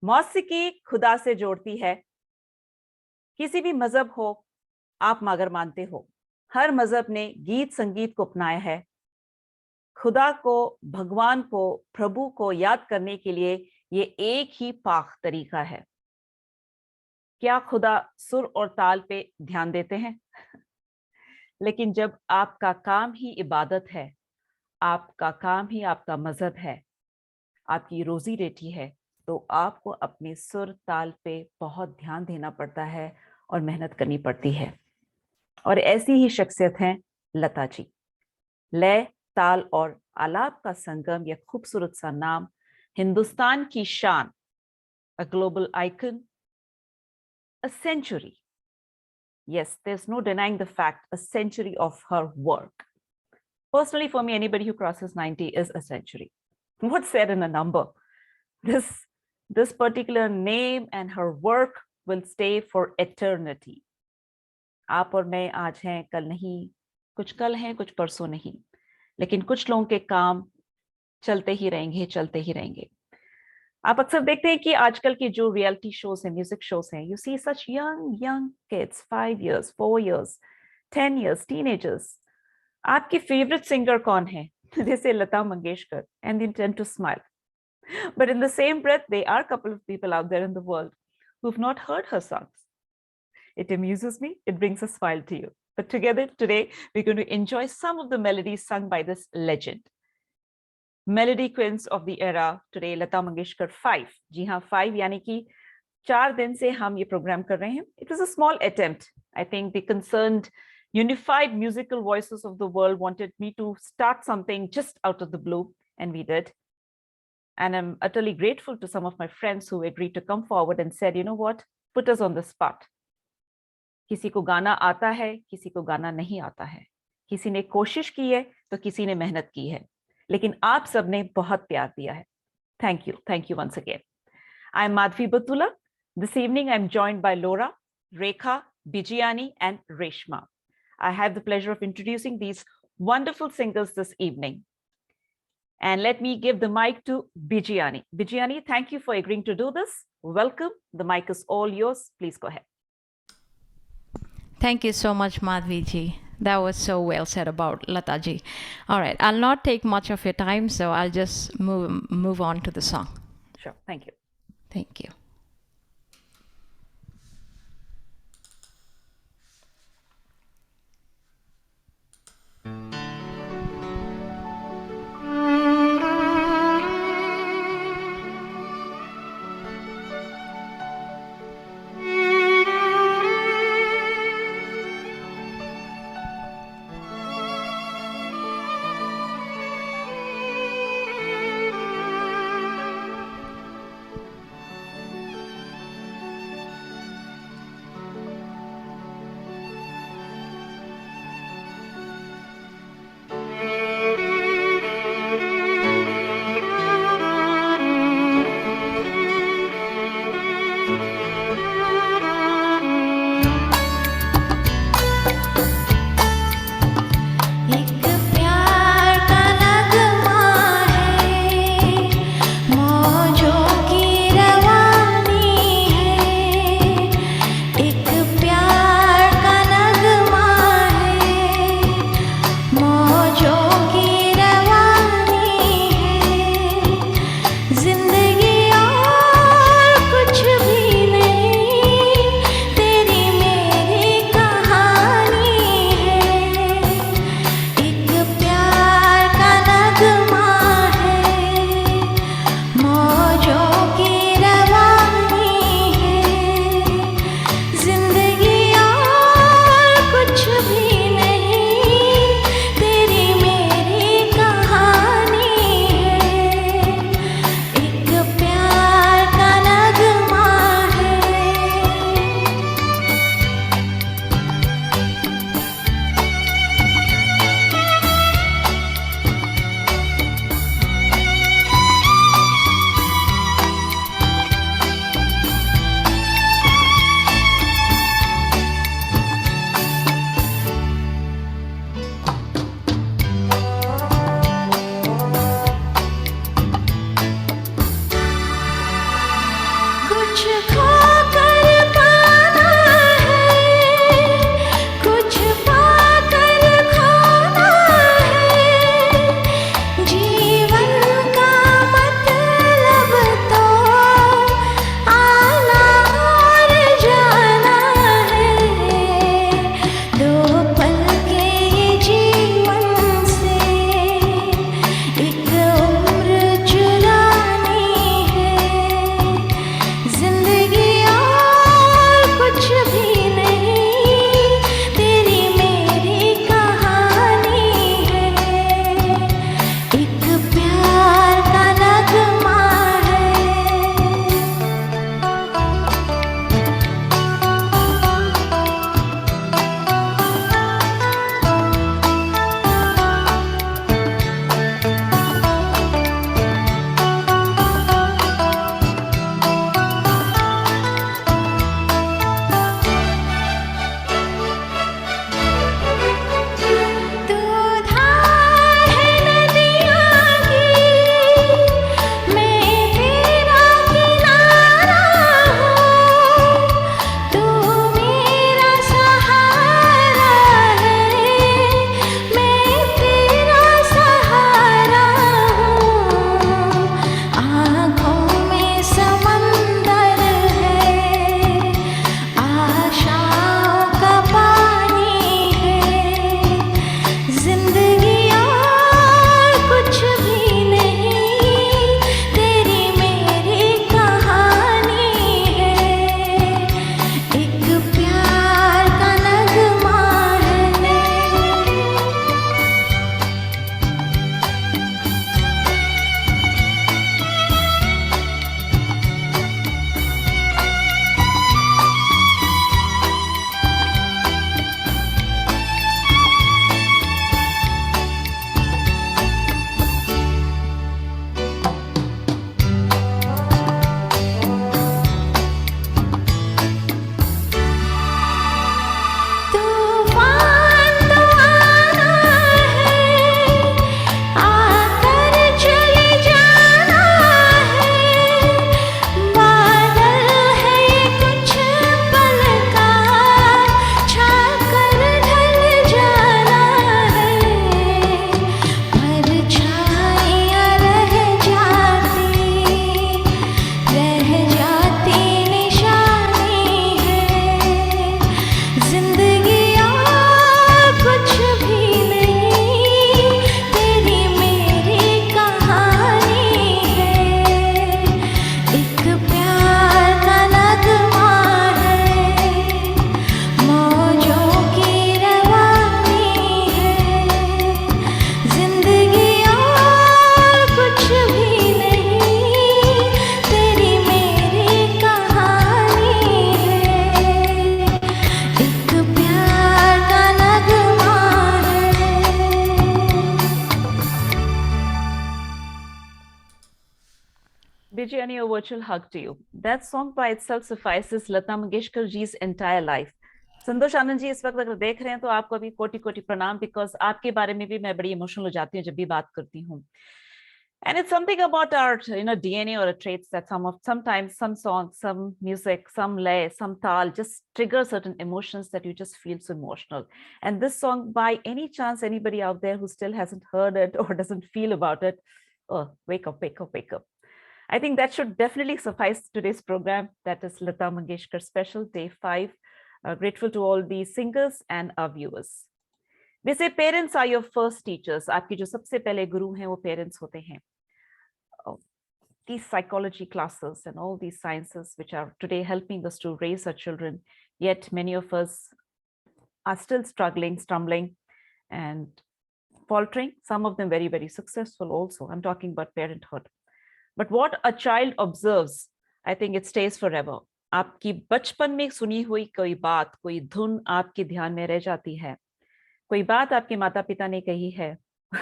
मौसीकी खुदा से जोड़ती है। किसी भी मजहब हो, आप मगर मानते हो, हर मजहब ने गीत संगीत को अपनाया है। खुदा को, भगवान को, प्रभु को याद करने के लिए ये एक ही पाक तरीका है। क्या खुदा सुर और ताल पे ध्यान देते हैं? लेकिन जब आपका काम ही इबादत है, आपका काम ही आपका मजहब है, आपकी रोजी रोटी है, तो आपको अपने सुर ताल पे बहुत ध्यान देना पड़ता है और मेहनत करनी पड़ती है। और ऐसी ही शख्सियत हैं लता जी। लय, ताल और आलाप का संगम, यह खूबसूरत सा नाम, हिंदुस्तान की शान, a global icon, a century. Yes, there's no denying the fact, a century of her work. Personally, for me, anybody who crosses 90 is a century. What's said in a number? This, this particular name and her work will stay for eternity. आप और मैं आज हैं, कल नहीं, कुछ कल हैं, कुछ परसों नहीं, लेकिन कुछ लोगों के काम चलते ही रहेंगे, चलते ही रहेंगे। आप अक्सर देखते हैं कि आजकल के जो रियलिटी शोज हैं, म्यूजिक शोज हैं, you see such young young kids, 5 years, 4 years, 10 years, teenagers. आपकी फेवरेट सिंगर कौन है? जैसे Lata Mangeshkar, and they tend to smile, but in the same breath there are a couple of people out there in the world who've not heard her songs. It amuses me, it brings a smile to you. But together today we're going to enjoy some of the melodies sung by this legend. Melody Queens of the era today, Lata Mangeshkar 5. जी हाँ, 5 यानी कि 4 दिन से हम ये programme कर रहे हैं. It was a small attempt. I think the concerned unified musical voices of the world wanted me to start something just out of the blue, and we did. And I'm utterly grateful to some of my friends who agreed to come forward and said, you know what, put us on the spot. किसी को गाना आता है, किसी को गाना नहीं आता है, किसी ने कोशिश की है तो किसी ने मेहनत की है, लेकिन आप सबने बहुत प्यार दिया है. Thank you once again. I'm Madhvi Batula. This evening I'm joined by Laura, Rekha, Bijayani and Reshma. I have the pleasure of introducing these wonderful singers this evening. And let me give the mic to Bijayani. Bijayani, thank you for agreeing to do this. Welcome. The mic is all yours. Please go ahead. Thank you so much, Madhvi ji. That was so well said about Lata ji. All right, I'll not take much of your time, so I'll just move on to the song. Sure, thank you. Thank you. Biryani, a virtual hug to you. That song by itself suffices Lata Mangeshkar ji's entire life. Santosh Anand ji इस वक्त अगर देख रहे हैं तो आपको अभी कोटि कोटि प्रणाम, बिकॉज आपके बारे में भी मैं बड़ी इमोशनल हो जाती हूँ जब भी बात करती हूँ. And it's something about our, DNA or a traits that sometimes some songs, some music, some lay, some tal just trigger certain emotions that you just feel so emotional. And this song, by any chance, anybody out there who still hasn't heard it or doesn't feel about it, oh, wake up, wake up, wake up. I think that should definitely suffice today's program. That is Lata Mangeshkar Special, Day 5. Grateful to all the singers and our viewers. They say parents are your first teachers. आपकी जो सबसे पहले गुरु हैं वो parents होते हैं. These psychology classes and all these sciences which are today helping us to raise our children, yet many of us are still struggling, stumbling, and faltering. Some of them very, very successful also. I'm talking about parenthood. But what a child observes, I think it stays forever. आपकी बचपन में सुनी हुई कोई बात, कोई धुन आपके ध्यान में रह जाती है. कोई बात आपके माता पिता ने कही है,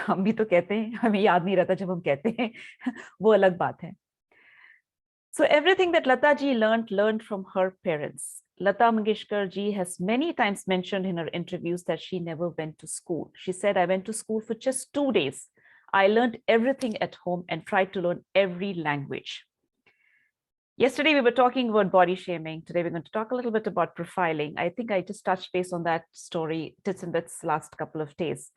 हम भी तो कहते हैं, हमें याद नहीं रहता जब हम कहते हैं, वो अलग बात है. So everything that Lata ji learned from her parents. Lata Mangeshkar ji has many times mentioned in her interviews that she never went to school. She said, I went to school for just 2 days. I learned everything at home and tried to learn every language. Yesterday, we were talking about body shaming. Today, we're going to talk a little bit about profiling. I think I just touched base on that story, tits and bits, last couple of days.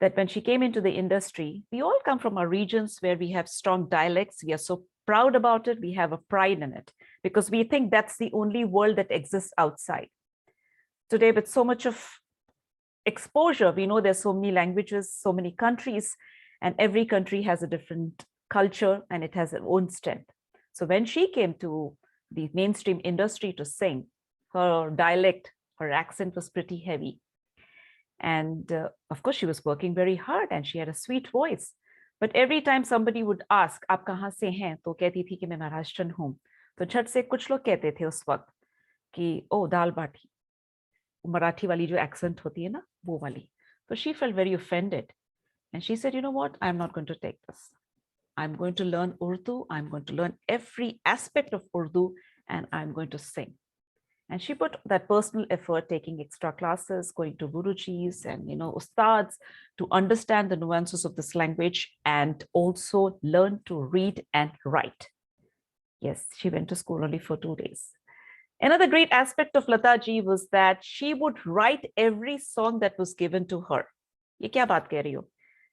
That when she came into the industry, we all come from our regions where we have strong dialects. We are so proud about it. We have a pride in it because we think that's the only world that exists outside. Today, with so much of exposure, we know there's so many languages, so many countries, and every country has a different culture and it has its own strength. So when she came to the mainstream industry to sing, her dialect, her accent was pretty heavy. And of course, she was working very hard and she had a sweet voice. But every time somebody would ask, "आप कहाँ से हैं?" तो कहती थी कि मैं महाराष्ट्रन हूँ. तो झट से कुछ लोग कहते थे उस वक्त कि ओ दाल बाटी, मराठी वाली जो accent होती है ना, वो वाली. So she felt very offended. And she said, you know what? I'm not going to take this. I'm going to learn Urdu. I'm going to learn every aspect of Urdu and I'm going to sing. And she put that personal effort, taking extra classes, going to gurujis and, ustads to understand the nuances of this language and also learn to read and write. Yes, she went to school only for 2 days. Another great aspect of Lata ji was that she would write every song that was given to her. ये क्या बात कह रही हो?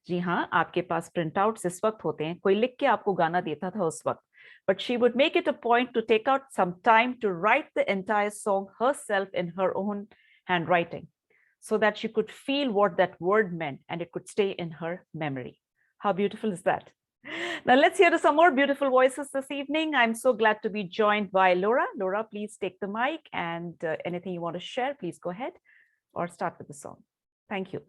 जी हाँ, आपके पास print outs इस वक्त होते हैं, कोई लिख के आपको गाना देता था उस वक्त. But she would make it a point to take out some time to write the entire song herself in her own handwriting so that she could feel what that word meant and it could stay in her memory. How beautiful is that? Now let's hear some more beautiful voices this evening. I'm so glad to be joined by Laura. Laura, please take the mic and anything you want to share, please go ahead or start with the song. Thank you.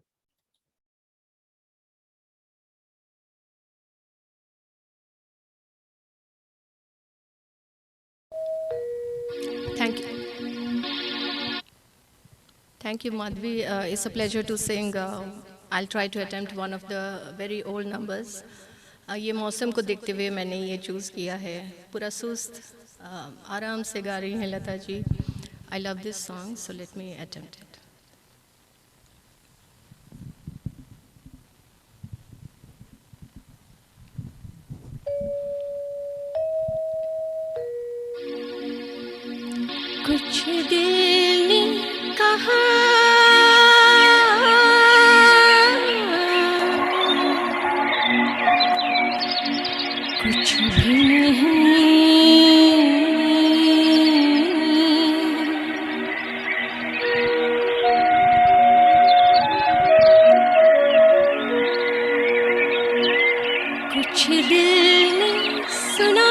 Thank you. Thank you, Madhvi. It's a pleasure to sing. I'll try to attempt one of the very old numbers. ये मौसम को देखते हुए मैंने ये choose किया है. पूरा सुस्त आराम से गा रही हैं Lata ji. I love this song, so let me attempt it. कुछ दिल ने कहा कुछ भी नहीं कुछ दिल ने सुना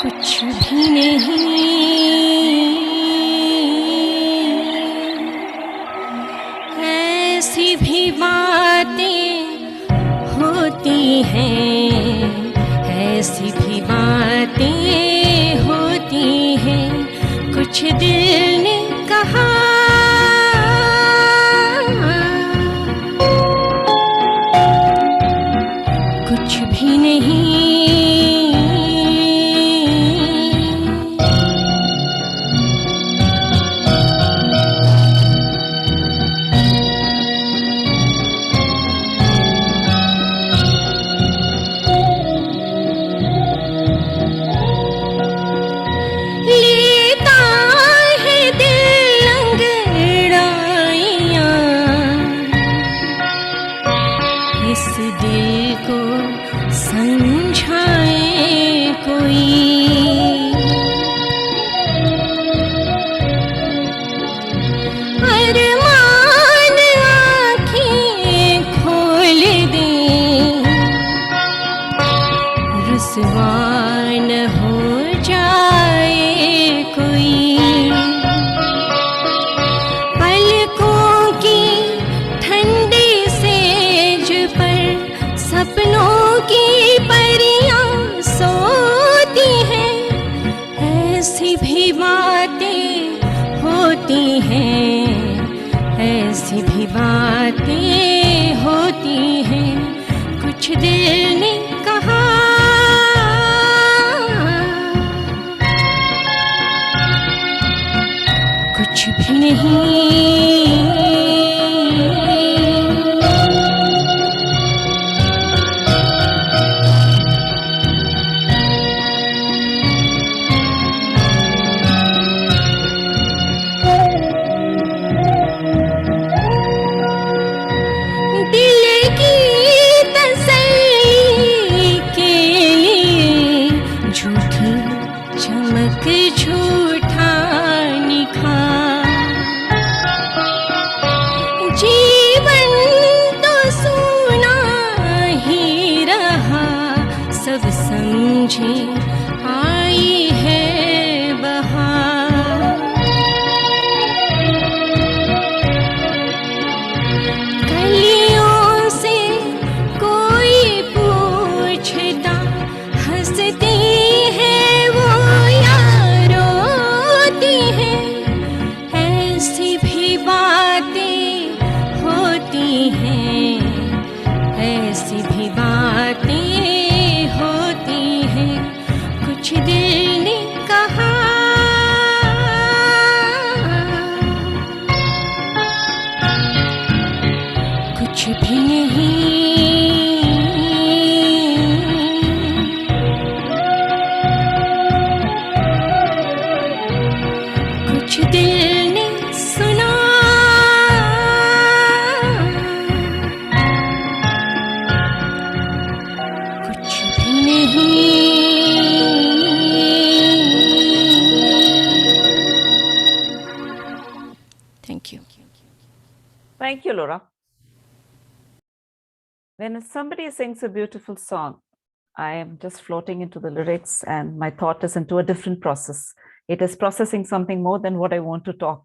कुछ भी नहीं ऐसी भी बातें होती हैं ऐसी भी बातें होती हैं कुछ दिल ने कहा कोई, अरमान आँखें खोल दे, रुसवा न हो जाए कोई, पलकों की ठंडी सेज पर सपनों की परियां सोती हैं, ऐसी भी बातें होती हैं, ऐसी भी बातें होती हैं, कुछ दिल ने कहा कुछ भी नहीं। दिल की तसल्ली के लिए झूठी चमक झूठा निखार, जीवन तो सुना ही रहा, सब समझे आई है बहार, गलियों से कोई पूछता, हंसती है वो या रोती है, ऐसी भी बातें होती हैं, ऐसी भी बातें होती हैं, कुछ दिल ने कहा कुछ भी नहीं। कुछ दिल ने सुना कुछ भी नहीं। Thank you. Thank you, Laura. When somebody sings a beautiful song, I am just floating into the lyrics and my thought is into a different process. It is processing something more than what I want to talk.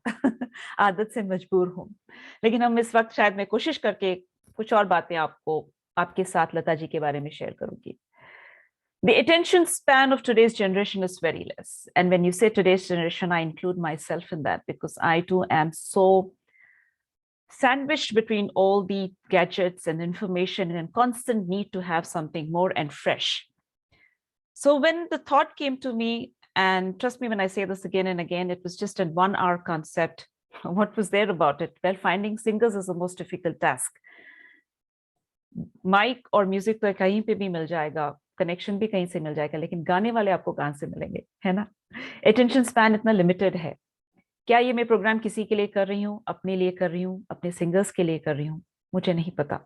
आदत से मजबूर हूँ, लेकिन हम इस वक्त शायद मैं कोशिश करके कुछ और बातें आपके साथ लता जी के बारे में शेयर करूंगी. The attention span of today's generation is very less. And when you say today's generation, I include myself in that because I too am so sandwiched between all the gadgets and information and constant need to have something more and fresh. So when the thought came to me, and trust me when I say this again and again, it was just a 1 hour concept. What was there about it? Well, finding singers is the most difficult task. Mic और music तो कहीं पे भी मिल जाएगा, connection भी कहीं से मिल जाएगा, लेकिन गाने वाले आपको कहाँ से मिलेंगे, है ना? Attention span इतना limited है. क्या ये मैं प्रोग्राम किसी के लिए कर रही हूँ, अपने लिए कर रही हूँ, अपने सिंगर्स के लिए कर रही हूँ, मुझे नहीं पता,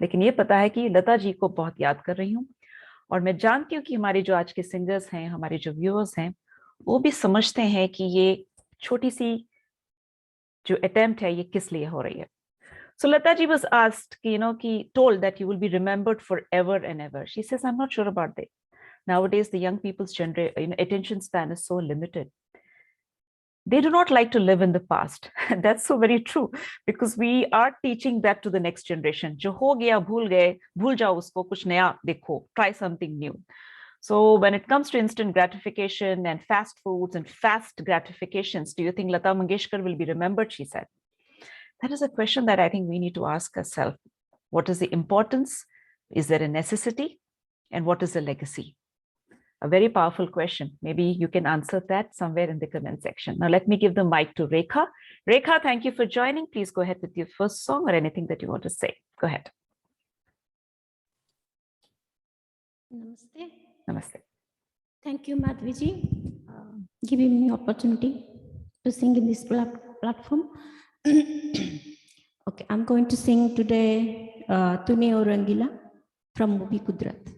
लेकिन ये पता है कि लता जी को बहुत याद कर रही हूँ और मैं जानती हूँ कि हमारे जो आज के सिंगर्स हैं, हमारे जो व्यूअर्स हैं, वो भी समझते हैं कि ये छोटी सी जो अटेम्प्ट है ये किस लिए हो रही है. So Lata ji was asked, told that you will be remembered forever and ever. She says, I'm not sure about that. Nowadays, the young people's attention span is so limited. They do not like to live in the past. That's so very true because we are teaching that to the next generation. Jo ho gaya, bhul gaye, bhul jao usko, kuch naya dekho, try something new. So when it comes to instant gratification and fast foods and fast gratifications, do you think Lata Mangeshkar will be remembered? She said. That is a question that I think we need to ask ourselves. What is the importance? Is there a necessity? And what is the legacy? A very powerful question. Maybe you can answer that somewhere in the comment section. Now let me give the mic to Rekha. Rekha, thank you for joining. Please go ahead with your first song or anything that you want to say. Go ahead. Namaste. Namaste. Thank you, Madhviji, giving me opportunity to sing in this platform. Okay, I'm going to sing today Tune Aur Rangila from movie Kudrat.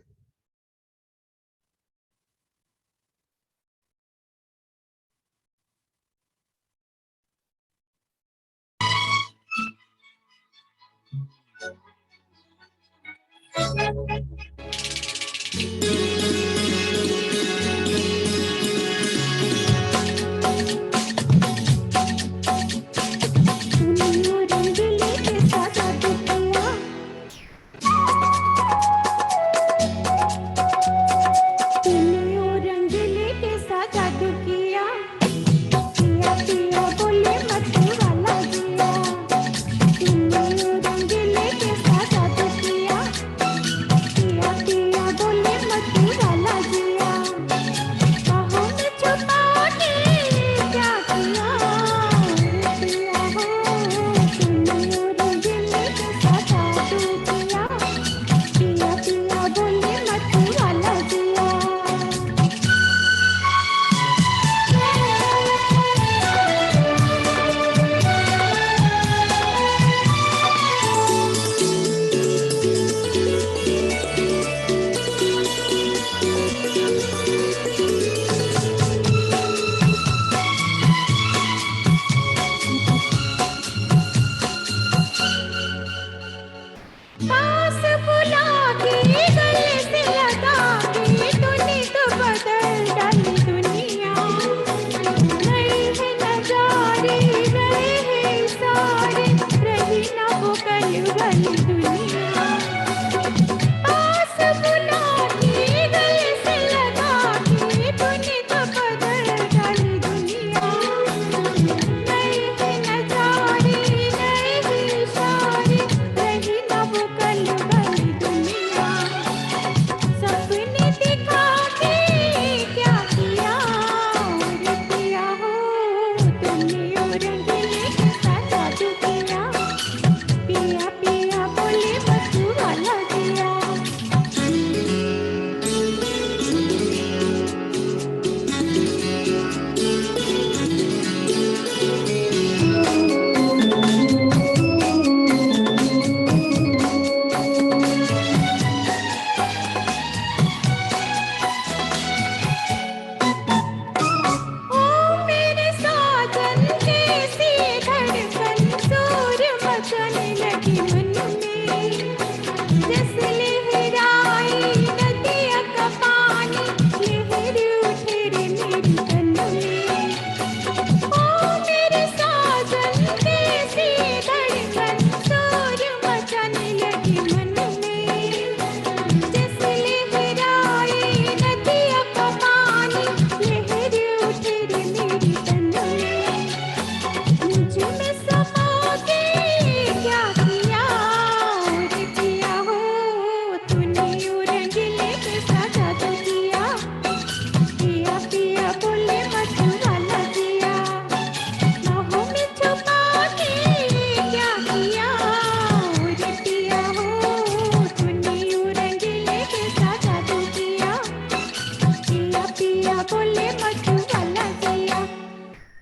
बोले Madhubala Jaya.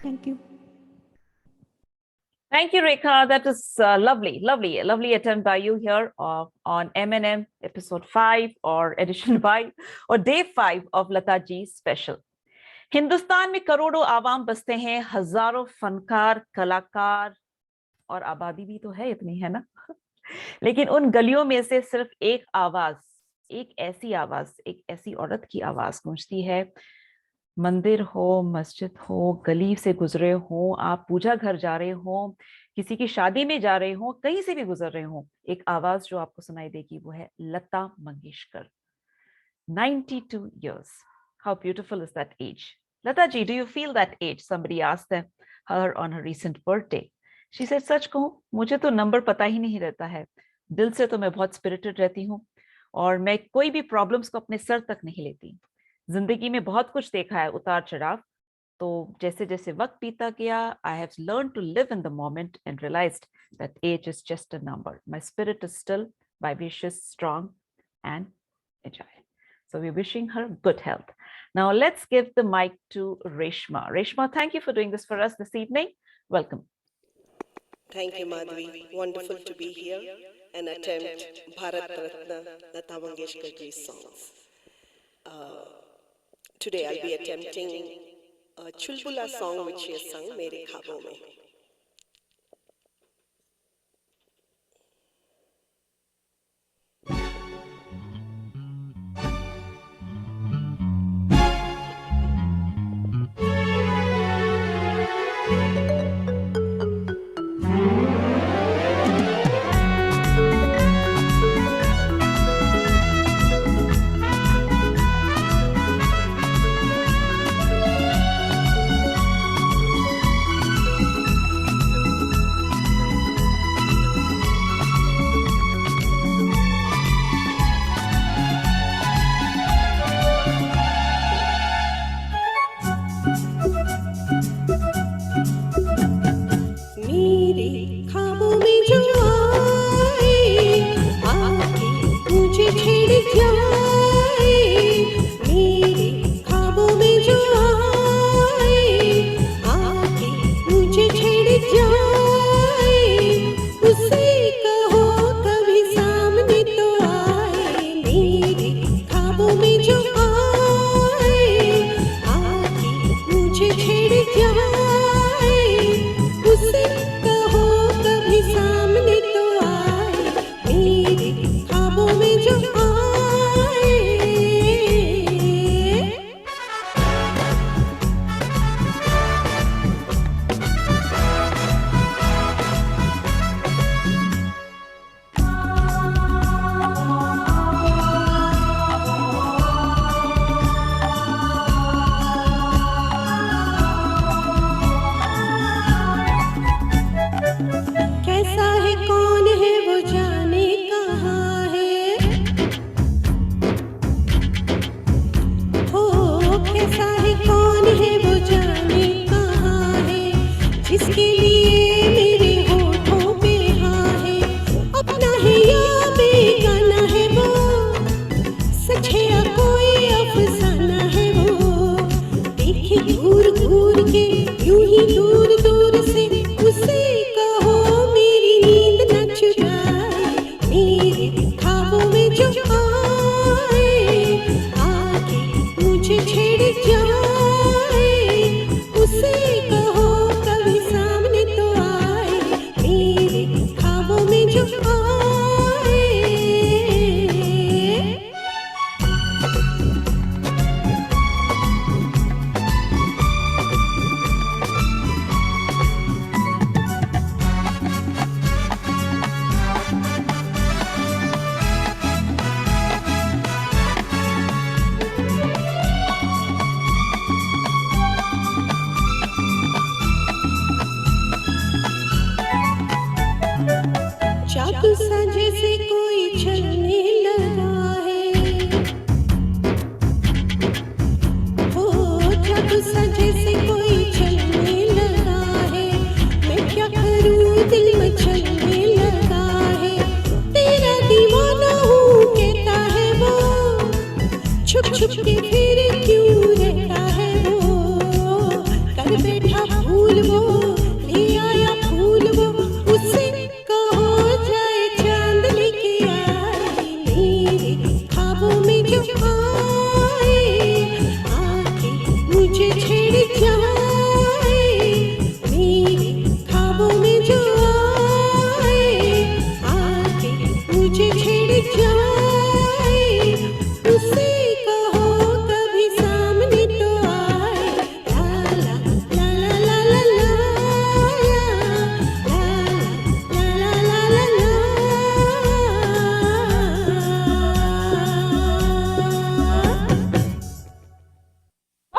Thank you. Thank you, Rekha. That is lovely attempt by you here on M&M episode 5 or edition 5 or day 5 of Lata Ji's special. Hindustan में करोड़ों आवाम बसते हैं, हजारों फनकार, कलाकार और आबादी भी तो है इतनी, है ना? लेकिन उन गलियों में से सिर्फ एक आवाज, एक ऐसी औरत की आवाज गूंजती है। मंदिर हो, मस्जिद हो, गली से गुजरे हो, आप पूजा घर जा रहे हो, किसी की शादी में जा रहे हो, कहीं से भी गुजर रहे हो, एक आवाज जो आपको सुनाई देगी वो है Lata Mangeshkar. 92 years. How beautiful is that age? Lata ji, do you feel that age? Somebody asked her on her recent birthday. She said, सच कहूं, मुझे तो नंबर पता ही नहीं रहता है. दिल से तो मैं बहुत स्पिरिटेड रहती हूँ और मैं कोई भी प्रॉब्लम्स को अपने सर तक नहीं लेती. जिंदगी में बहुत कुछ देखा है, उतार चढ़ाव. तो जैसे जैसे वक्त बीता गया, I have learned to live in the moment and realized that age is just a number. My spirit is still vivacious, strong, and agile. So we're wishing her good health. Now let's give the mic to Reshma. Reshma, thank you for doing this for us this evening. Welcome. Thank you, Madhvi. Wonderful to be here and attempt Bharat Ratna Lata Mangeshkar ji's songs. Today I'll be attempting a Chulbula song which she has sung, Mere Khwabon Mein.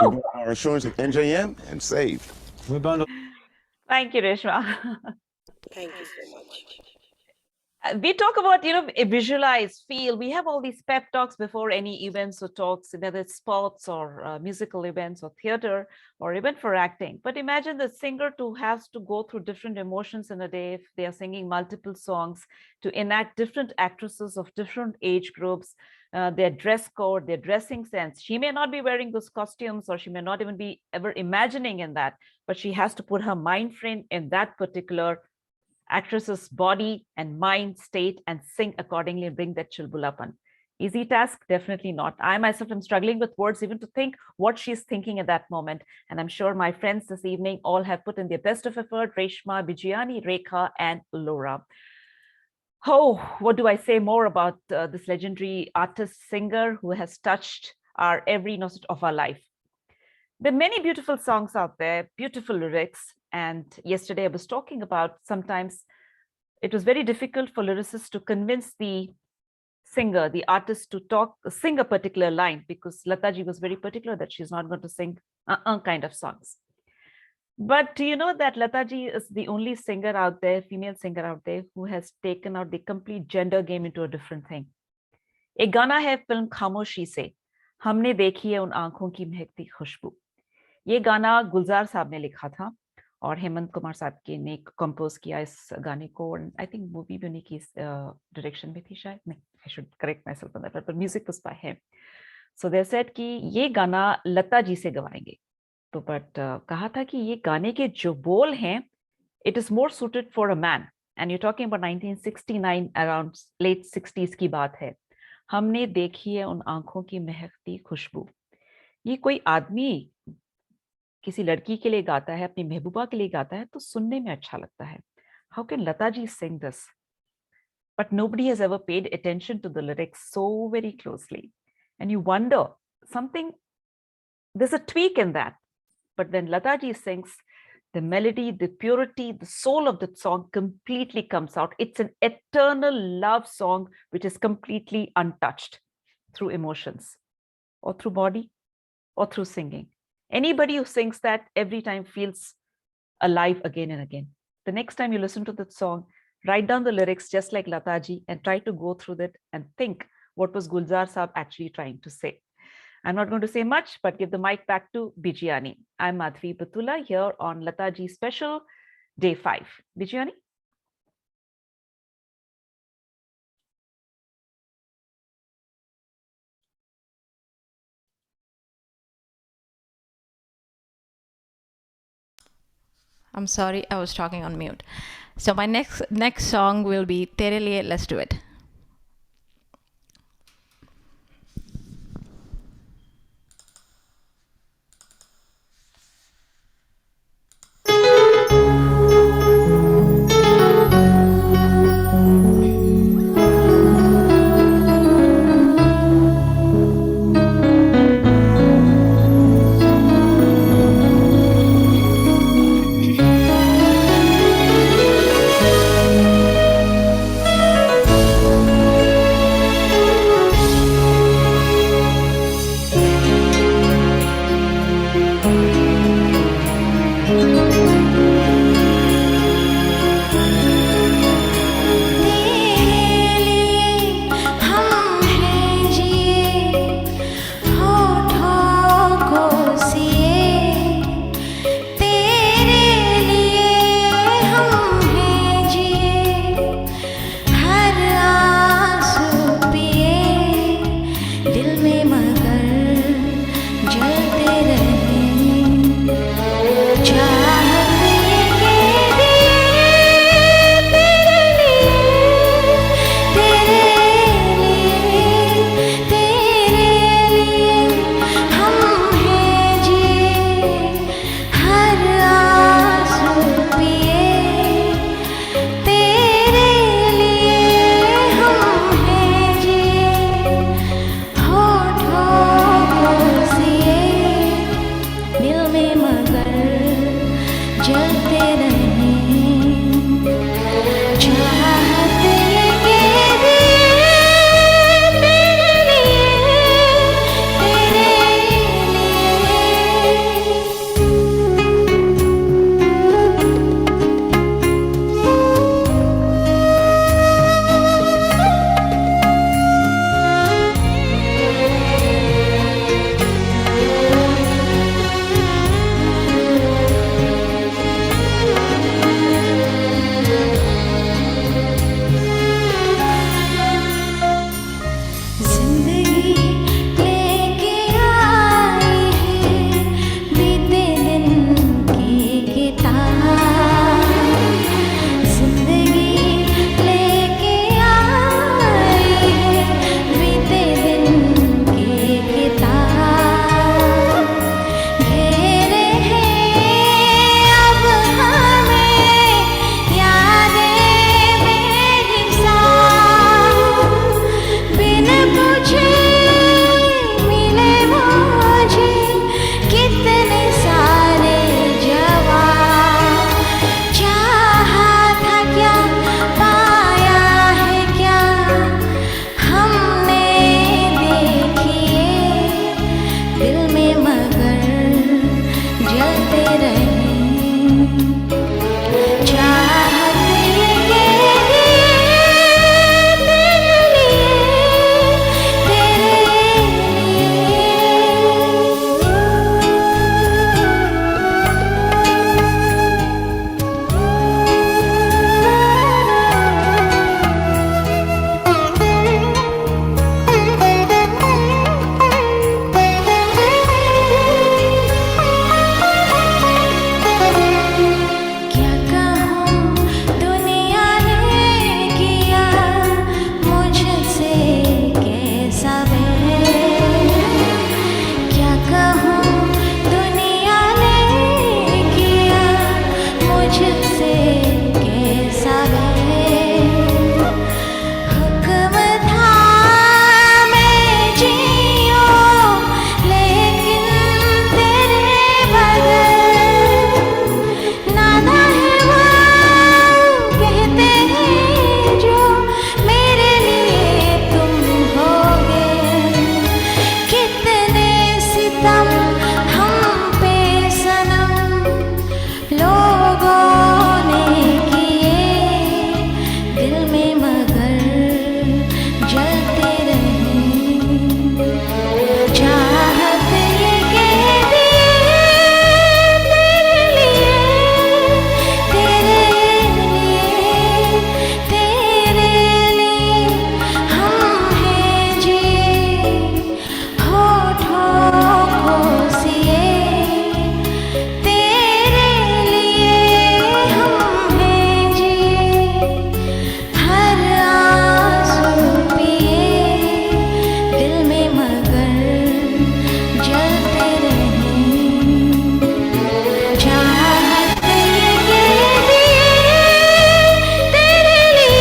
We bought our insurance at NJM and saved. Thank you, Reshma. Thank you so much. We talk about, visualize, feel. We have all these pep talks before any events or talks, whether it's sports or musical events or theater or even for acting. But imagine the singer to has to go through different emotions in a day if they are singing multiple songs, to enact different actresses of different age groups, their dress code, their dressing sense. She may not be wearing those costumes, or she may not even be ever imagining in that, but she has to put her mind frame in that particular actress's body and mind state and sing accordingly and bring that chulbulapan. Easy task? Definitely not. I myself am struggling with words even to think what she's thinking at that moment. And I'm sure my friends this evening all have put in their best of effort: Reshma, Bijayani, Rekha, and Laura. Oh, what do I say more about this legendary artist singer who has touched our every nocet of our life? There are many beautiful songs out there, beautiful lyrics. And yesterday I was talking about sometimes it was very difficult for lyricists to convince the singer, the artist, to sing a particular line, because Lataji was very particular that she's not going to sing kind of songs. But do you know that Lataji is the only singer out there, female singer out there, who has taken out the complete gender game into a different thing? एक गाना है film खामोशी से, हमने देखी है उन आंखों की महकती खुशबू. ये गाना गुलजार साहब ने लिखा था और हेमंत कुमार साहब के ने कंपोज किया इस गाने को. आई थिंक मूवी भी उन्हीं की डायरेक्शन में थी शायद. नहीं, I should correct my self on that, but music was by him. So they said कि ये गाना लता जी से गवाएंगे. तो बट कहा था कि ये गाने के जो बोल हैं, it is more suited for a man. And you talking about 1969, around late 60s की बात है. हमने देखी है उन आंखों की महकती खुशबू. ये कोई आदमी किसी लड़की के लिए गाता है, अपनी महबूबा के लिए गाता है, तो सुनने में अच्छा लगता है. How can Lata ji sing this? But nobody has ever paid attention to the lyrics so very closely. And you wonder, there's a tweak in that. But when Lata ji sings, the melody, the purity, the soul of the song completely comes out. It's an eternal love song which is completely untouched through emotions, or through body, or through singing. Anybody who sings that every time feels alive again and again. The next time you listen to that song, write down the lyrics just like Lata ji and try to go through that and think what was Gulzar Saab actually trying to say. I'm not going to say much, but give the mic back to Bijayani. I'm Madhvi Batula here on Lata ji Special Day 5. Bijayani? I'm sorry, I was talking on mute. So my next song will be Tere Liye. Let's do it. कहूँ दुनिया ने किया मुझसे कैसा है हुक्म था मैं जियूं लेकिन तेरे बगैर नादा है वो कहते हैं जो मेरे लिए तुम होगे कितने सितम हम पे सनम लोगों ने किए दिल में मगर जलते रहे चाहत ये कह दिए तेरे लिए हम हैं जिए होठों को सिए तेरे लिए हम हैं जिए हर आंसू पिए दिल में मगर जलते रहे चाहत ये कह दिए तेरे लिए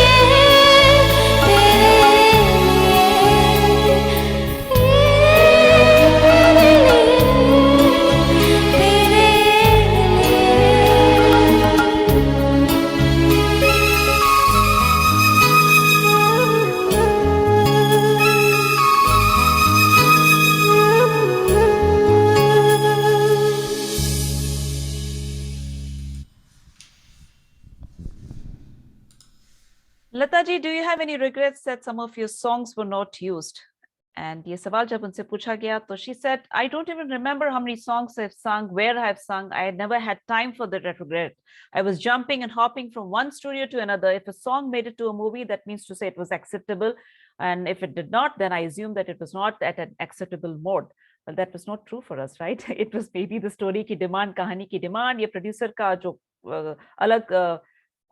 Lata ji, do you have any regrets that some of your songs were not used? And ये सवाल जब उनसे पूछा गया तो she said, I don't even remember how many songs I've sung, where I've sung. I had never had time for that regret. I was jumping and hopping from one studio to another. If a song made it to a movie, that means to say it was acceptable. And if it did not, then I assumed that it was not at an acceptable mode. Well, that was not true for us, right? It was maybe the story की demand, कहानी की demand, ये producer का जो अलग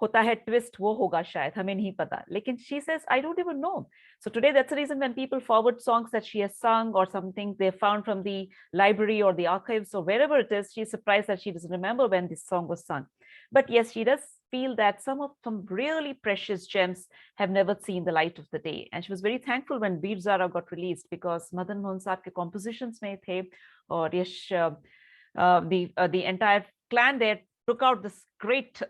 होता है twist वो होगा शायद हमें नहीं पता लेकिन she says I don't even know. So today that's the reason when people forward songs that she has sung or something they found from the library or the archives or wherever it is, she's surprised that she doesn't remember when this song was sung. But yes, she does feel that some really precious gems have never seen the light of the day. And she was very thankful when Veer Zara got released because Madan Mohan Saab ke compositions mein the or Yash, the entire clan there took out this great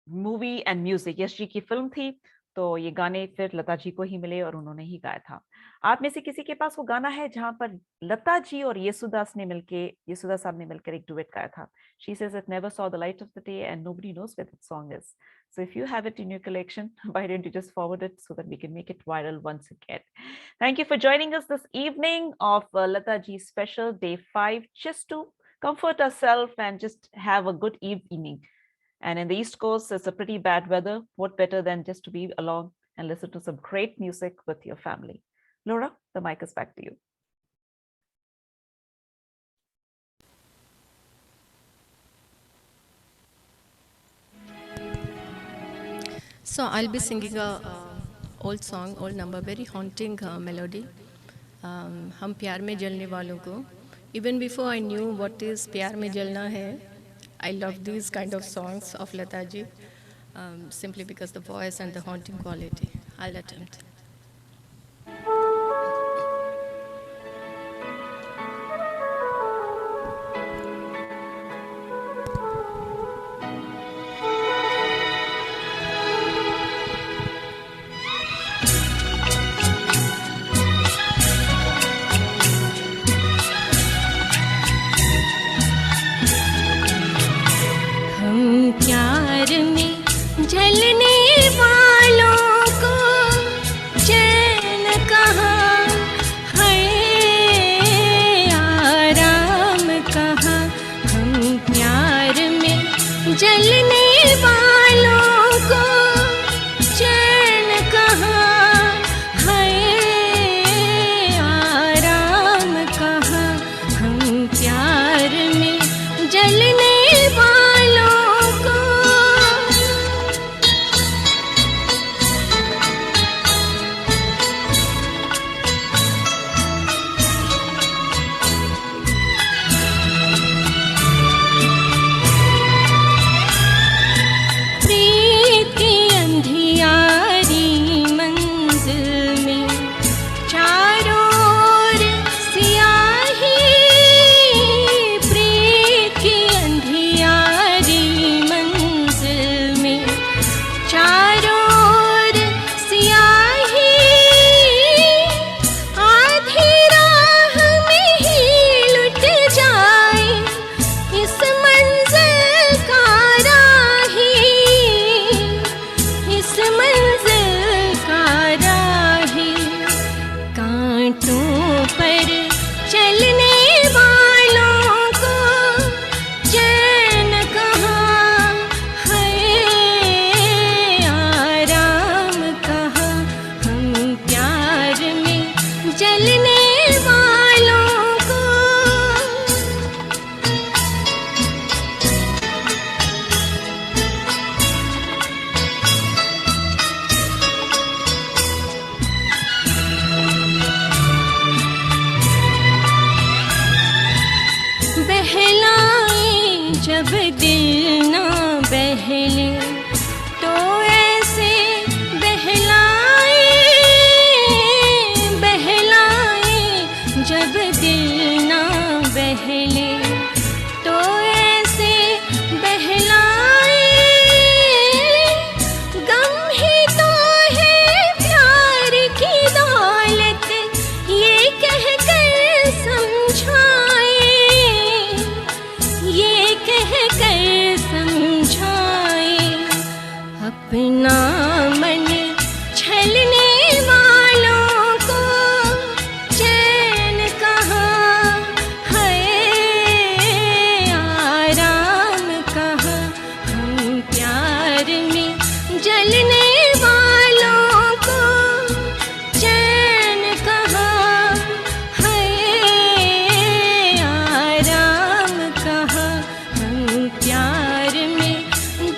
movie and music Yash ji की film थी तो ये गाने फिर लता जी को ही मिले और उन्होंने ही गाया था. आप में से किसी के पास वो गाना है जहां पर लता जी और येसुदास साहब ने मिलकर एक डुएट गाया था? She says it never saw the light of the day and nobody knows where that song is. So if you have it in your collection, why don't you just forward it so that we can make it viral once again. Thank you for joining us this evening of Lata Ji special day 5 just to comfort ourselves and just have a good evening. And in the East Coast, it's a pretty bad weather. What better than just to be along and listen to some great music with your family? Laura, the mic is back to you. So I'll be singing a old song, old number, very haunting melody. हम प्यार में जलने वालों को. Even before I knew what is प्यार में जलना है, I love these kind of songs of Lata ji, simply because the voice and the haunting quality. I'll attempt. प्यार में जलने वालों को जब दिल ना बहले तो ऐसे बहलाए बहलाए, जब दिल ना बहले तो ऐसे बहलाए। गम ही तो है प्यार की दौलत, ये कह कर समझाए, ये कह कर समझाए। अपना मन छलने वालों को चैन कहाँ है, आराम कहाँ। हम प्यार में जलने वालों को चैन कहाँ है, आराम कहाँ। हम प्यार में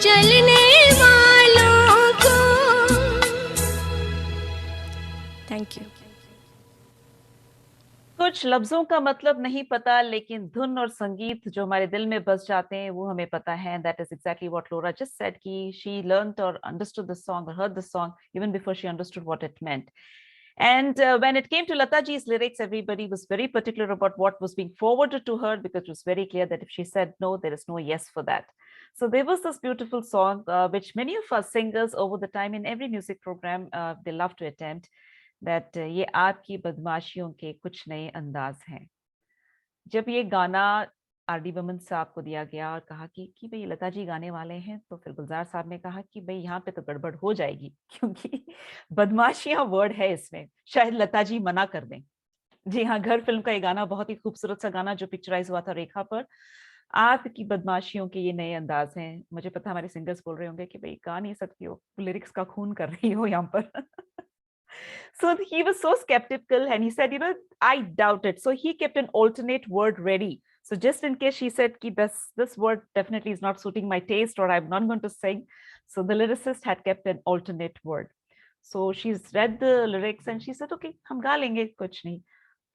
जलने वालों को। Thank you. कुछ लफ्जों का मतलब नहीं पता, लेकिन धुन और संगीत जो हमारे दिल में बस जाते हैं वो हमें पता है. That is exactly what Laura just said, कि she learned or understood the song or heard the song even before she understood what it meant. And when it came to Lataji's lyrics, everybody was very particular about what was being forwarded to her, because it was very clear that if she said no, there is no yes for that. So there was this beautiful song, which many of us singers over the time in every music program, they love to attempt, that ये आपकी बदमाशियों के कुछ नए अंदाज हैं. जब ये गाना आर.डी. बर्मन साहब को दिया गया और कहा कि भाई लता जी गाने वाले हैं, तो फिर गुलजार साहब ने कहा कि भाई यहाँ पे तो गड़बड़ हो जाएगी, क्योंकि बदमाशियां वर्ड है इसमें, शायद लता जी मना कर दें. जी हाँ, घर फिल्म का ये गाना, बहुत ही खूबसूरत सा गाना जो पिक्चराइज हुआ था रेखा पर. आपकी बदमाशियों के ये नए अंदाज हैं. मुझे पता हमारे सिंगर्स बोल रहे होंगे कि भाई गा नहीं सकती हो, लिरिक्स का खून कर रही हो यहाँ पर. So he was so skeptical and he said, I doubt it. So he kept an alternate word ready. So just in case she said, this word definitely is not suiting my taste or I'm not going to sing. So the lyricist had kept an alternate word. So she's read the lyrics and she said, okay, हम गा लेंगे, कुछ नहीं.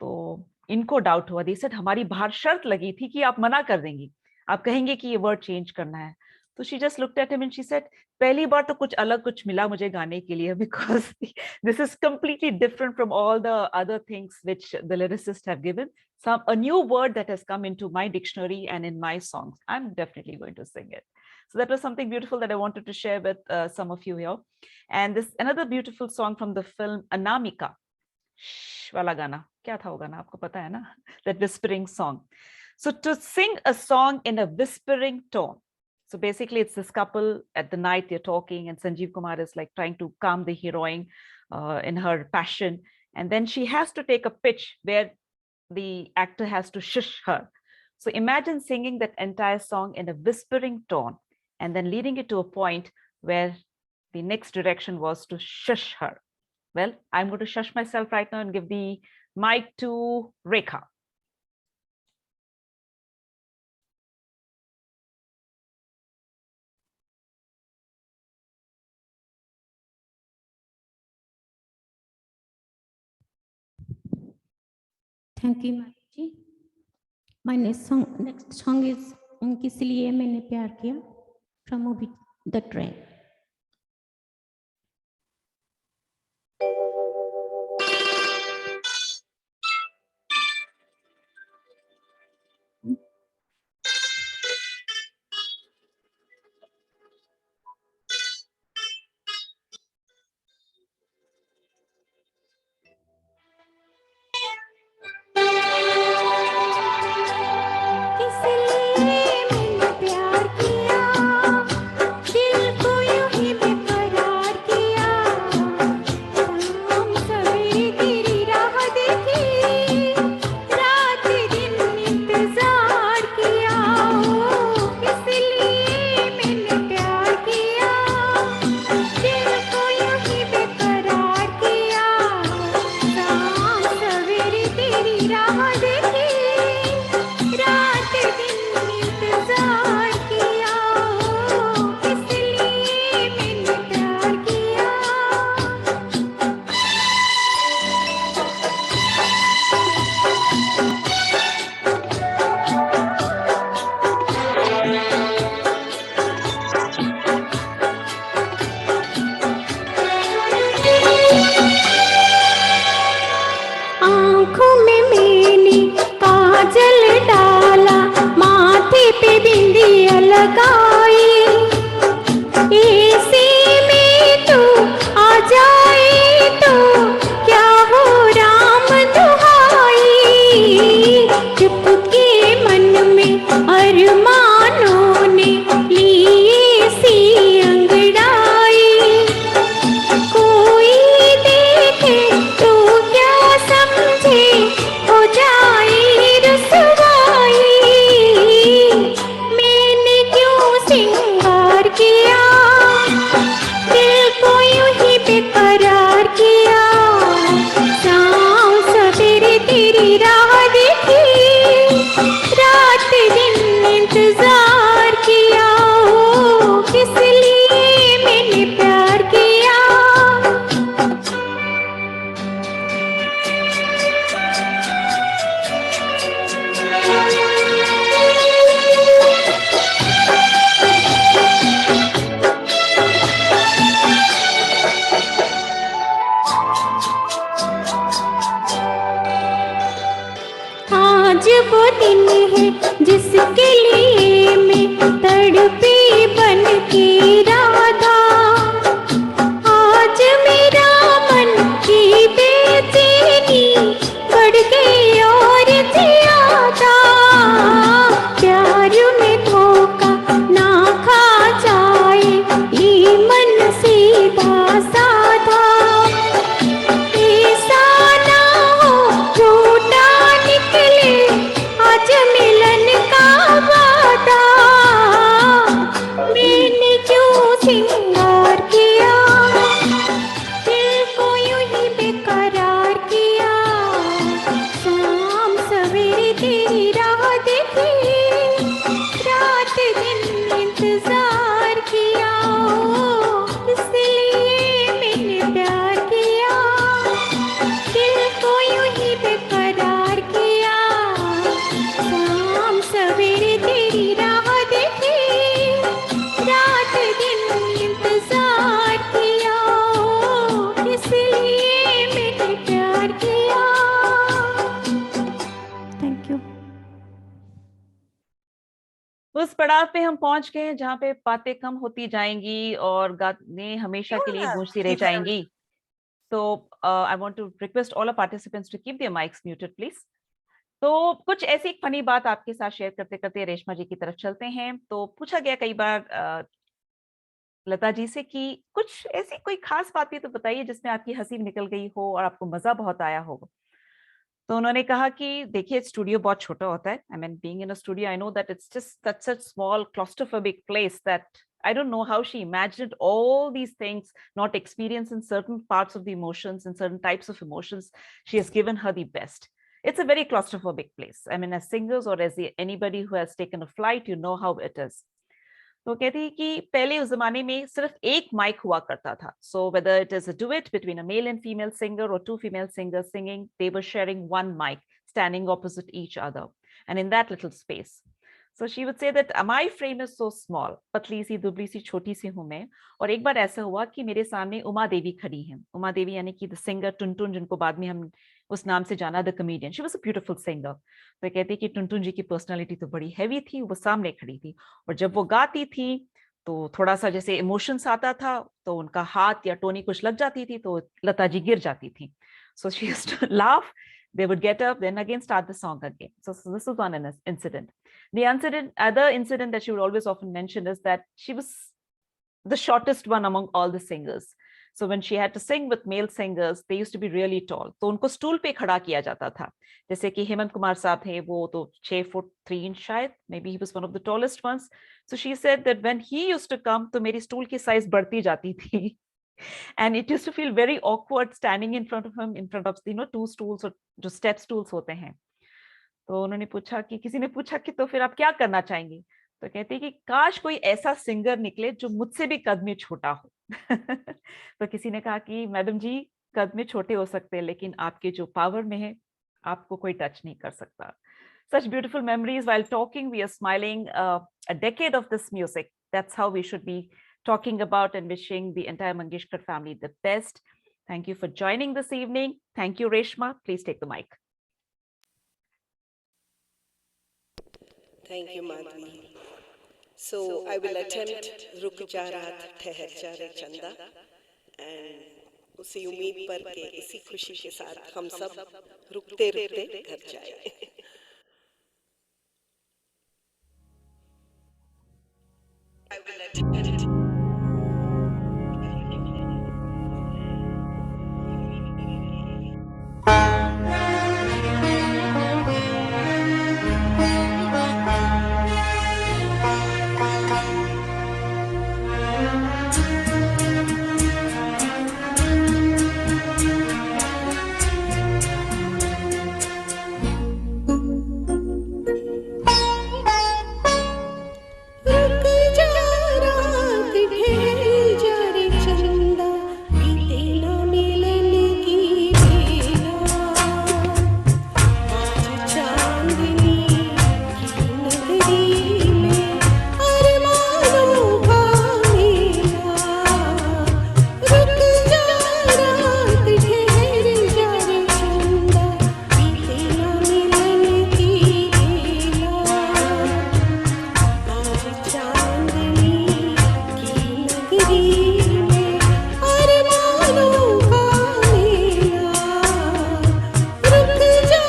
तो इनको doubt हुआ. They said, हमारी बाहर शर्त लगी थी कि आप मना कर देंगी, आप कहेंगे कि ये वर्ड चेंज करना है. तो she just looked at him and she said, पहली बार तो कुछ अलग कुछ मिला मुझे गाने के लिए, because this is completely different from all the other things which the lyricists have given. A new word that has come into my dictionary and in my songs. I'm definitely going to sing it. So that was something beautiful that I wanted to share with some of you here. And this another beautiful song from the film Anamika. Shh wala gana. Kya tha wo gana? Aapko pata hai na? That whispering song. So to sing a song in a whispering tone. So basically it's this couple at the night, they're talking and Sanjeev Kumar is like trying to calm the heroine in her passion. And then she has to take a pitch where the actor has to shush her. So imagine singing that entire song in a whispering tone and then leading it to a point where the next direction was to shush her. Well, I'm going to shush myself right now and give the mic to Rekha. Thank you Madhavi ji. My next song is किस लिए मैंने प्यार किया, from movie the train. किस लिए मैंने प्यार किया, दिल को लगाई, ऐसे में तू आ जाए तो क्या हो राम दुहाई। चुपके मन में अरमानों ने लिए सी अंगड़ाई, कोई देखे तो क्या समझे हो जाए रसवाई। मैंने क्यों सिंगार किया, दिल को यूं ही बेकरार किया। शाम सवेरे तेरी राह देखी, रात दिन इंतजार किया। ओ किस लिए मैंने प्यार किया। आज वो दिन है जिसके लिए मैं तड़पी बन के राधा। आज मेरा मन की बेचैनी बढ़ गई और ज्यादा। प्यार में धोखा ना खा जाए ये मन सीधा साधा। ऐसा ना हो झूठा निकले आज मिलन का वादा। मैंने क्यों सिंगार किया, दिल को यूं ही बेकरार किया। शाम सवेरे तेरी राह देखी, रात दिन इंतजार किया। ओ, इसलिए मैंने प्यार किया, दिल को यूं ही बेकरार किया। शाम सवेरे तेरी राह देखी, रात दिन इंतजार किया। ओ, इसलिए मैंने प्यार किया। Thank you. उस पड़ाव पे हम पहुंच गए हैं जहां पे बातें कम होती जाएंगी और गाने हमेशा के लिए गूंजती रह जाएंगी। तो I want to request all participants to keep their mics muted please. तो कुछ ऐसी एक फनी बात आपके साथ शेयर करते करते रेशमा जी की तरफ चलते हैं। तो पूछा गया कई बार लता जी से कि कुछ ऐसी कोई खास बात भी तो बताइए जिसमें आपकी हंसी निकल गई हो और आपको मजा बहुत आया हो। तो उन्होंने कहा कि देखिए स्टूडियो बहुत छोटा होता है। I mean being in a studio I know that it's just such a small claustrophobic place that I don't know how she imagined all these things, not experienced in certain parts of the emotions and certain types of emotions. She has given her the best. It's a very claustrophobic place. I mean, as singers or as anybody who has taken a flight, you know how it is. तो कहती है कि पहले उस जमाने में सिर्फ एक माइक हुआ करता था. So whether it is a duet between a male and female singer or two female singers singing, they were sharing one mic, standing opposite each other, and in that little space. So she would say that my frame is so small, पतली सी दुबली सी छोटी सी हूं मैं. और एक बार ऐसा हुआ कि मेरे सामने उमा देवी खड़ी हैं. उमा देवी यानी कि द सिंगर टुनटुन, जिनको बाद में हम उस नाम से जाना, the comedian. She was a beautiful singer. तो कहती कि टुनटुन जी की पर्सनालिटी तो बड़ी हैवी थी, वो सामने खड़ी थी और जब वो गाती थी तो थोड़ा सा जैसे इमोशंस आता था तो उनका हाथ या टोनी कुछ लग जाती थी तो लता जी गिर जाती थी. So she used to laugh, they would get up, then again start the song again. So this was one incident. The other incident that she would always often mention is that she was the shortest one among all the singers. So when she had to sing with male singers, they used to be really tall. तो उनको stool पे खड़ा किया जाता था. जैसे कि हेमंत कुमार साहब थे, वो तो 6 फुट 3 इंच शायद. Maybe he was one of the tallest ones. So she said that when he used to come, तो मेरी स्टूल की साइज बढ़ती जाती थी. And it used to feel very awkward standing in front of him, in front of two stools or जो step stools होते हैं. तो उन्होंने पूछा कि किसी ने पूछा कि तो फिर आप क्या करना चाहेंगी. तो कहती कि काश कोई ऐसा सिंगर निकले जो मुझसे भी कद में छोटा हो. तो किसी ने कहा कि मैडम जी कद में छोटे हो सकते हैं लेकिन आपके जो पावर में है आपको कोई टच नहीं कर सकता. Such beautiful memories. While talking, we are smiling. A decade of this music. That's how we should be talking about and wishing the entire Mangeshkar family the best. Thank you for joining this evening. Thank you, Reshma. Please take the mic. Thank you, Madhvi. So I will attempt रुक जा रात ठहर जा रे चंदा and उसी उम्मीद पर के इसी खुशी के साथ हम सब रुकते रुकते घर जाए. I will attempt. रुक जा रात ठहर जा रे चंदा बीते ना मिलन की बेला आज चांदनी की नगरी में अरमानों का मेला रुक जा रात ठहर जा रे चंदा बीते ना मिलन की बेला आज चांदनी की नगरी में अरमानों का मेला रुक जा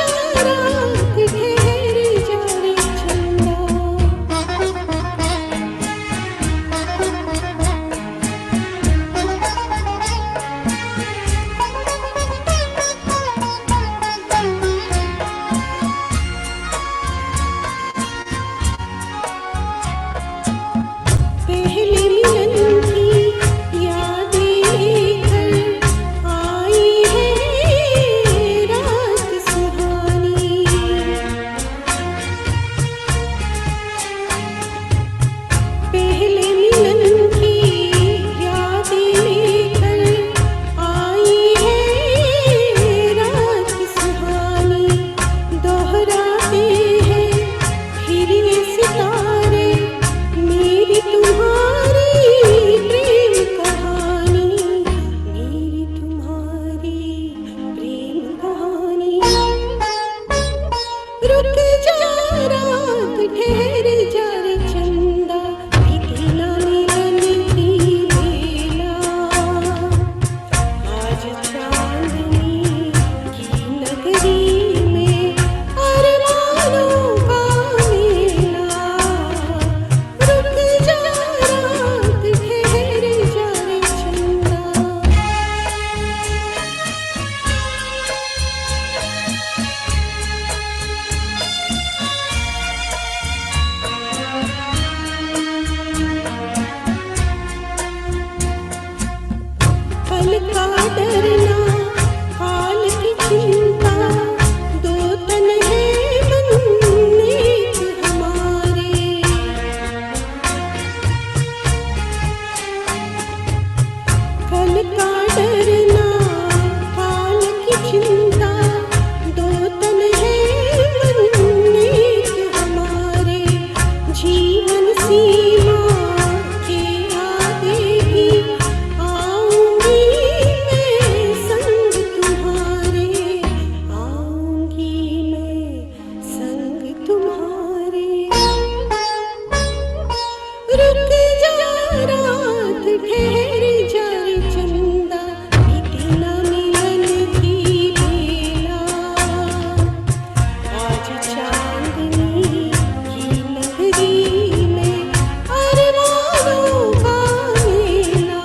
रात ठहर जा रे चंदा. पहले मिलन की यादें घर आई है रात सुहानी पहले मिलन की यादें घर आई है रात सुहानी दोहराते हैं फिर ये सितारे मेरी तुम्हारी प्रेम कहानी मेरी तुम्हारी प्रेम कहानी रुक जा रात ठहर जा रे चंदा बीते ना मिलन की बेला आज चांदनी की नगरी में अरमानों का मेला रुक जा रात ठहर जा रे चंदा. पल का डरना हाल की चिंता दो तन है मन एक हमारे पल का डरना हाल की चिंता दो तन है मन एक हमारे जीवन सीमा के आगे भी आऊंगी मैं संग तुम्हारे आऊंगी मैं संग तुम्हारे रुक जा रात ठहर जा रे चंदा बीते ना मिलन की बेला आज चांदनी की नगरी में अरमानों का मेला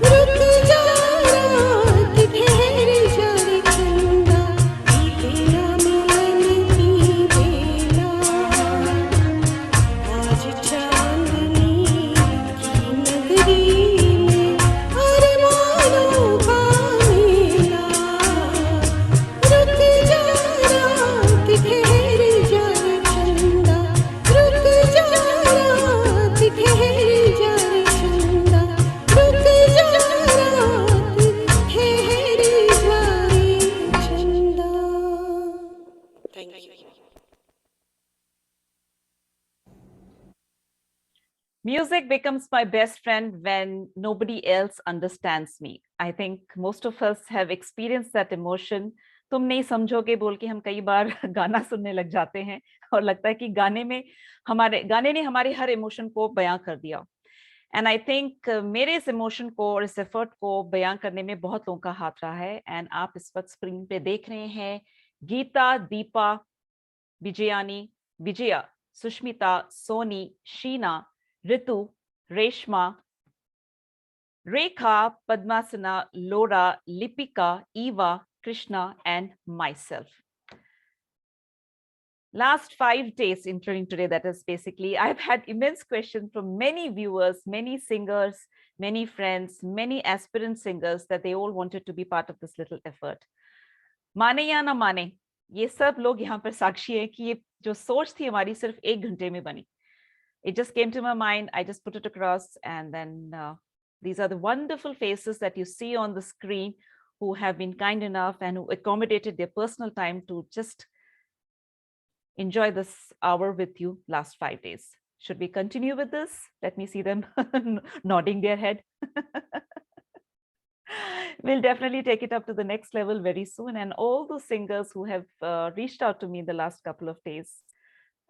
रुक जा रात ठहर जा रे चंदा बीते ना मिलन की बेला आज चांदनी की नगरी में अरमानों का मेला रुक जा रात ठहर जा रे चंदा रुक जा रात ठहर जा रे चंदा रुक जा रात ठहर जा रे चंदा. Thank you. Music becomes my best friend when nobody else understands me. I think most of us have experienced that emotion तुम नहीं समझोगे बोल के हम कई बार गाना सुनने लग जाते हैं और लगता है कि गाने ने हमारे हर इमोशन को बयां कर दिया। एंड आई थिंक मेरे इस इमोशन को और इस एफर्ट को बयां करने में बहुत लोगों का हाथ रहा है। एंड आप इस वक्त स्क्रीन पे देख रहे हैं गीता, दीपा, विजया, सुष्मिता, सोनी, शीना, ऋतु, Reshma, Rekha, Padmasana, Laura, Lipika, Eva, Krishna, and myself. Last 5 days, including today, that is basically, I've had immense questions from many viewers, many singers, many friends, many aspirant singers that they all wanted to be part of this little effort. माने या ना माने, ये सब लोग यहाँ पर साक्षी हैं कि ये जो सोच थी हमारी सिर्फ 1 घंटे में बनी. It just came to my mind, I just put it across, and then these are the wonderful faces that you see on the screen who have been kind enough and who accommodated their personal time to just enjoy this hour with you last 5 days. Should we continue with this? Let me see them nodding their head. We'll definitely take it up to the next level very soon. And all those singers who have reached out to me in the last couple of days,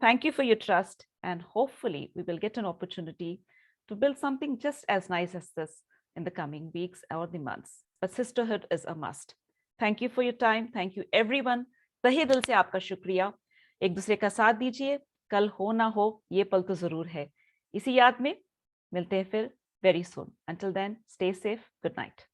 thank you for your trust. And hopefully we will get an opportunity to build something just as nice as this in the coming weeks or the months. But sisterhood is a must. Thank you for your time. Thank you everyone. तहे दिल से आपका शुक्रिया. एक दूसरे का साथ दीजिए. कल हो ना हो, ये पल तो जरूर है. इसी याद में मिलते हैं फिर very soon. Until then, stay safe. Good night.